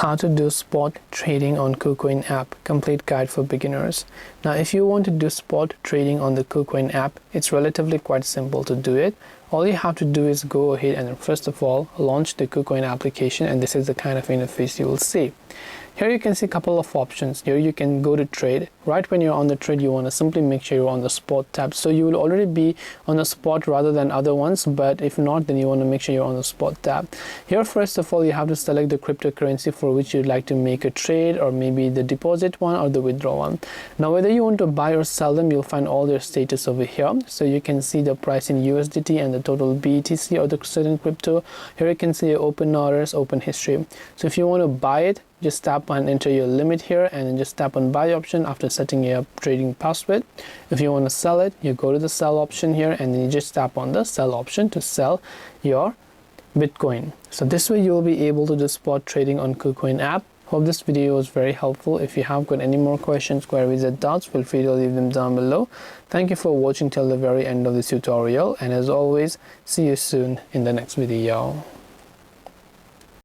How to do spot trading on KuCoin app, complete guide for beginners. Now if you want to do spot trading on the KuCoin app, it's relatively quite simple to do it. All you have to do is go ahead and first of all launch the KuCoin application, and this is the kind of interface you will see. Here you can see a couple of options. Here you can go to trade. Right when you're on the trade, you want to simply make sure you're on the spot tab. So you will already be on the spot rather than other ones, but if not, then you want to make sure you're on the spot tab. Here first of all, you have to select the cryptocurrency for which you'd like to make a trade, or maybe the deposit one or the withdraw one. Now whether you want to buy or sell them, you'll find all their status over here. So you can see the price in USDT and the total BTC or the certain crypto. Here you can see your open orders, open history. So if you want to buy it, just tap and enter your limit here, and then just tap on buy option after setting your trading password. If you want to sell it, you go to the sell option here, and then you just tap on the sell option to sell your Bitcoin. So this way you will be able to do spot trading on KuCoin app. Hope this video was very helpful. If you have got any more questions, queries or doubts, feel free to leave them down below. Thank you for watching till the very end of this tutorial, and as always, see you soon in the next video.